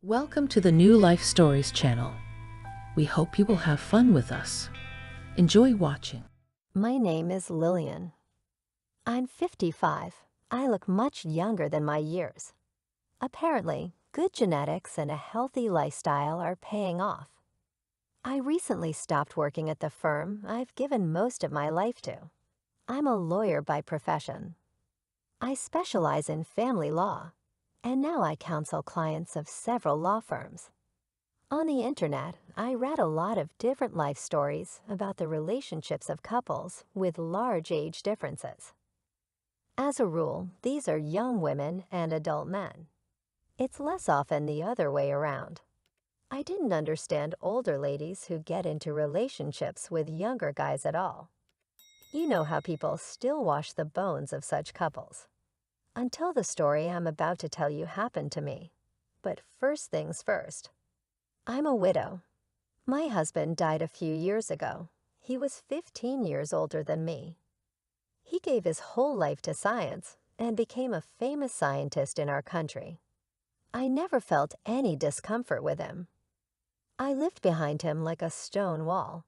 Welcome to the New Life Stories channel. We hope you will have fun with us. Enjoy watching. My name is Lillian. I'm 55. I look much younger than my years. Apparently, good genetics and a healthy lifestyle are paying off. I recently stopped working at the firm I've given most of my life to. I'm a lawyer by profession. I specialize in family law, and now I counsel clients of several law firms. On the internet, I read a lot of different life stories about the relationships of couples with large age differences. As a rule, these are young women and adult men. It's less often the other way around. I didn't understand older ladies who get into relationships with younger guys at all. You know how people still wash the bones of such couples. Until the story I'm about to tell you happened to me. But first things first. I'm a widow. My husband died a few years ago. He was 15 years older than me. He gave his whole life to science and became a famous scientist in our country. I never felt any discomfort with him. I lived behind him like a stone wall.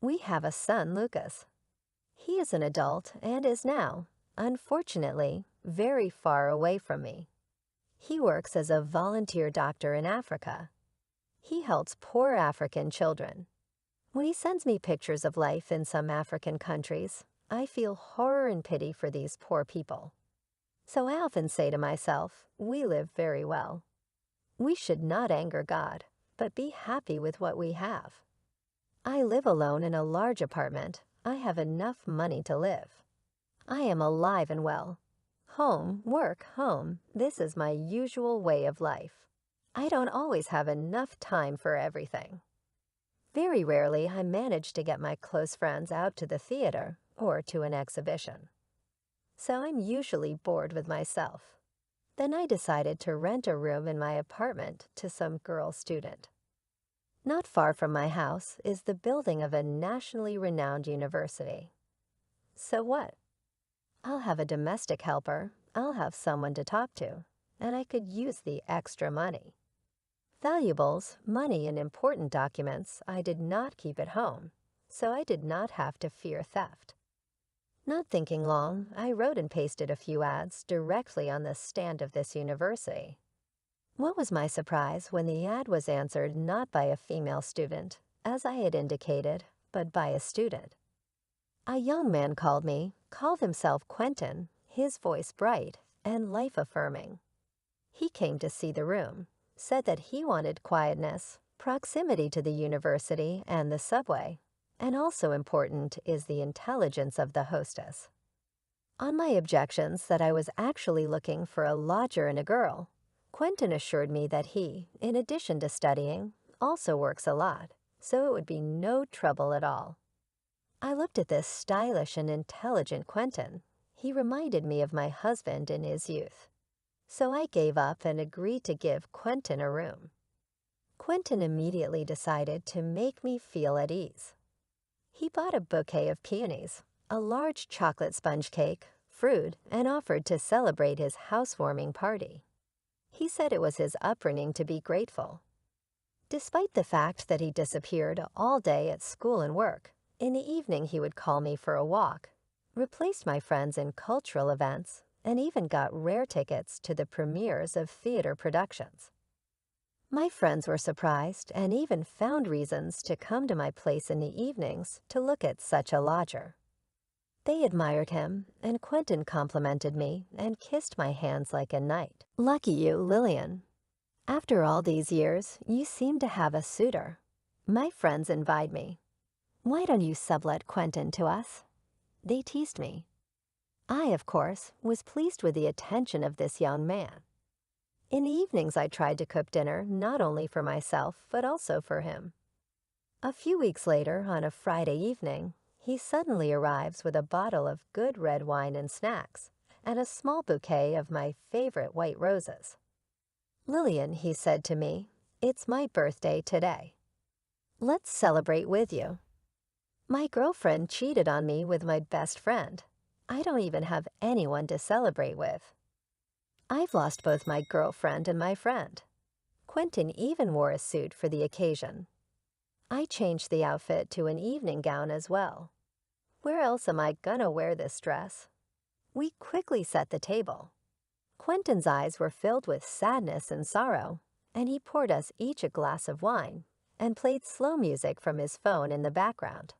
We have a son, Lucas. He is an adult and is now, unfortunately, very far away from me. He works as a volunteer doctor in Africa. He helps poor African children. When he sends me pictures of life in some African countries, I feel horror and pity for these poor people. So I often say to myself, we live very well. We should not anger God, but be happy with what we have. I live alone in a large apartment. I have enough money to live. I am alive and well. Home, work, home. This is my usual way of life. I don't always have enough time for everything. Very rarely I manage to get my close friends out to the theater or to an exhibition. So I'm usually bored with myself. Then I decided to rent a room in my apartment to some girl student. Not far from my house is the building of a nationally renowned university. So what? I'll have a domestic helper, I'll have someone to talk to, and I could use the extra money. Valuables, money, and important documents I did not keep at home, so I did not have to fear theft. Not thinking long, I wrote and pasted a few ads directly on the stand of this university. What was my surprise when the ad was answered not by a female student, as I had indicated, but by a student. A young man called himself Quentin, his voice bright and life-affirming. He came to see the room, said that he wanted quietness, proximity to the university and the subway, and also important is the intelligence of the hostess. On my objections that I was actually looking for a lodger and a girl, Quentin assured me that he, in addition to studying, also works a lot, so it would be no trouble at all. I looked at this stylish and intelligent Quentin. He reminded me of my husband in his youth. So I gave up and agreed to give Quentin a room. Quentin immediately decided to make me feel at ease. He bought a bouquet of peonies, a large chocolate sponge cake, fruit, and offered to celebrate his housewarming party. He said it was his upbringing to be grateful. Despite the fact that he disappeared all day at school and work, in the evening he would call me for a walk, replaced my friends in cultural events, and even got rare tickets to the premieres of theater productions. My friends were surprised and even found reasons to come to my place in the evenings to look at such a lodger. They admired him, and Quentin complimented me and kissed my hands like a knight. Lucky you, Lillian. After all these years, you seem to have a suitor. My friends invite me. Why don't you sublet Quentin to us? They teased me. I, of course, was pleased with the attention of this young man. In the evenings I tried to cook dinner not only for myself, but also for him. A few weeks later, on a Friday evening, he suddenly arrives with a bottle of good red wine and snacks, and a small bouquet of my favorite white roses. Lillian, he said to me, it's my birthday today. Let's celebrate with you. My girlfriend cheated on me with my best friend. I don't even have anyone to celebrate with. I've lost both my girlfriend and my friend. Quentin even wore a suit for the occasion. I changed the outfit to an evening gown as well. Where else am I gonna wear this dress? We quickly set the table. Quentin's eyes were filled with sadness and sorrow, and he poured us each a glass of wine and played slow music from his phone in the background.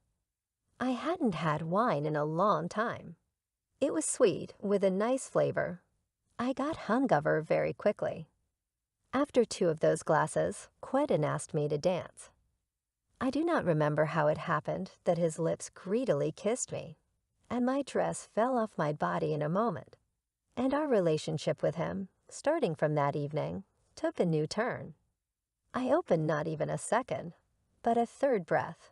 I hadn't had wine in a long time. It was sweet, with a nice flavor. I got hungover very quickly. After 2 of those glasses, Quentin asked me to dance. I do not remember how it happened that his lips greedily kissed me, and my dress fell off my body in a moment, and our relationship with him, starting from that evening, took a new turn. I opened not even a second, but a third breath.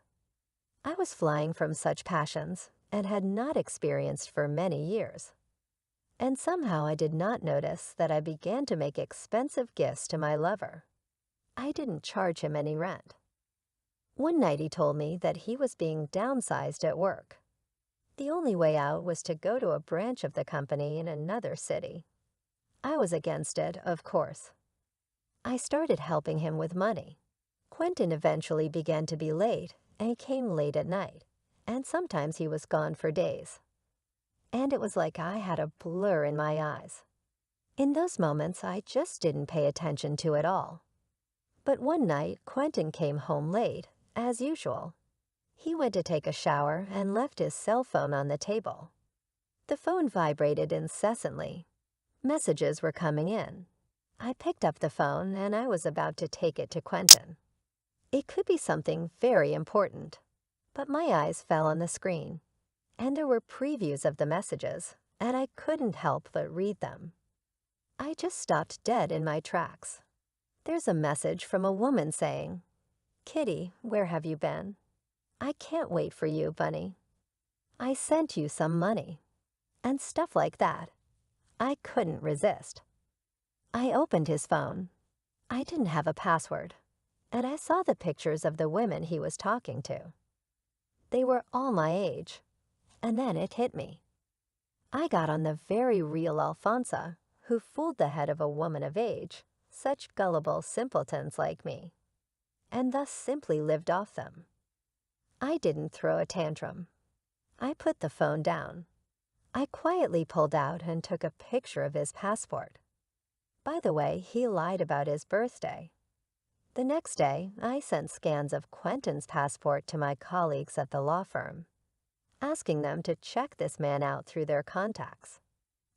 I was flying from such passions and had not experienced for many years. And somehow I did not notice that I began to make expensive gifts to my lover. I didn't charge him any rent. One night he told me that he was being downsized at work. The only way out was to go to a branch of the company in another city. I was against it, of course. I started helping him with money. Quentin eventually began to be late and came late at night, and sometimes he was gone for days. And it was like I had a blur in my eyes. In those moments, I just didn't pay attention to it all. But one night, Quentin came home late, as usual. He went to take a shower and left his cell phone on the table. The phone vibrated incessantly. Messages were coming in. I picked up the phone and I was about to take it to Quentin. It could be something very important, but my eyes fell on the screen, and there were previews of the messages, and I couldn't help but read them. I just stopped dead in my tracks. There's a message from a woman saying, "Kitty, where have you been? I can't wait for you, Bunny. I sent you some money," and stuff like that. I couldn't resist. I opened his phone. I didn't have a password, and I saw the pictures of the women he was talking to. They were all my age, and then it hit me. I got on the very real Alfonso, who fooled the head of a woman of age, such gullible simpletons like me, and thus simply lived off them. I didn't throw a tantrum. I put the phone down. I quietly pulled out and took a picture of his passport. By the way, he lied about his birthday. The next day, I sent scans of Quentin's passport to my colleagues at the law firm, asking them to check this man out through their contacts.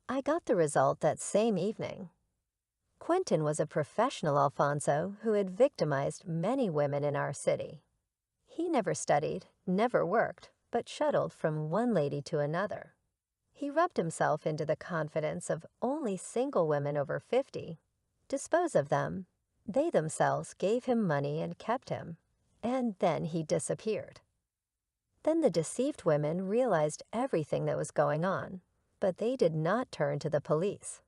I got the result that same evening. Quentin was a professional Alfonso who had victimized many women in our city. He never studied, never worked, but shuttled from one lady to another. He rubbed himself into the confidence of only single women over 50, disposed of them. They themselves gave him money and kept him, and then he disappeared. Then the deceived women realized everything that was going on, but they did not turn to the police.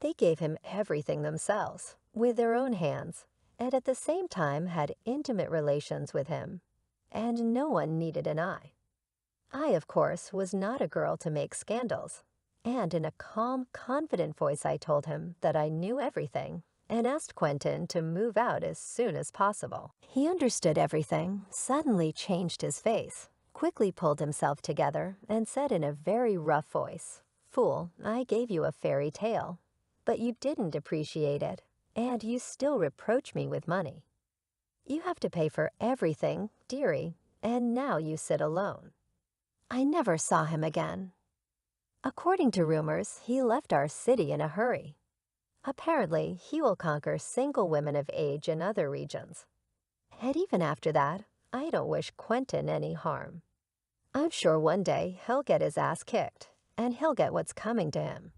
They gave him everything themselves, with their own hands, and at the same time had intimate relations with him, and no one needed an eye. I, of course, was not a girl to make scandals, and in a calm, confident voice I told him that I knew everything and asked Quentin to move out as soon as possible. He understood everything, suddenly changed his face, quickly pulled himself together, and said in a very rough voice, "Fool, I gave you a fairy tale, but you didn't appreciate it, and you still reproach me with money. You have to pay for everything, dearie, and now you sit alone." I never saw him again. According to rumors, he left our city in a hurry. Apparently, he will conquer single women of age in other regions. And even after that, I don't wish Quentin any harm. I'm sure one day he'll get his ass kicked, and he'll get what's coming to him.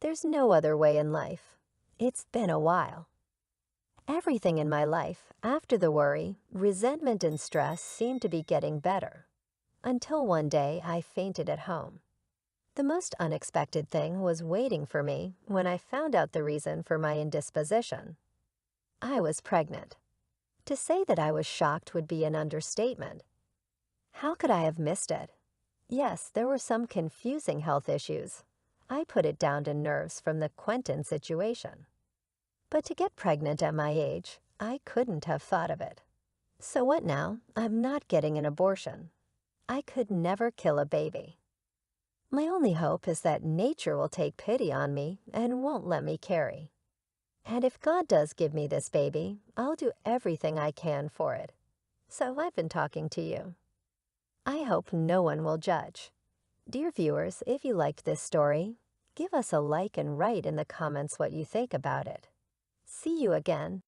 There's no other way in life. It's been a while. Everything in my life, after the worry, resentment, and stress seemed to be getting better. Until one day I fainted at home. The most unexpected thing was waiting for me when I found out the reason for my indisposition. I was pregnant. To say that I was shocked would be an understatement. How could I have missed it? Yes, there were some confusing health issues. I put it down to nerves from the Quentin situation. But to get pregnant at my age, I couldn't have thought of it. So what now? I'm not getting an abortion. I could never kill a baby. My only hope is that nature will take pity on me and won't let me carry. And if God does give me this baby, I'll do everything I can for it. So I've been talking to you. I hope no one will judge. Dear viewers, if you liked this story, give us a like and write in the comments what you think about it. See you again.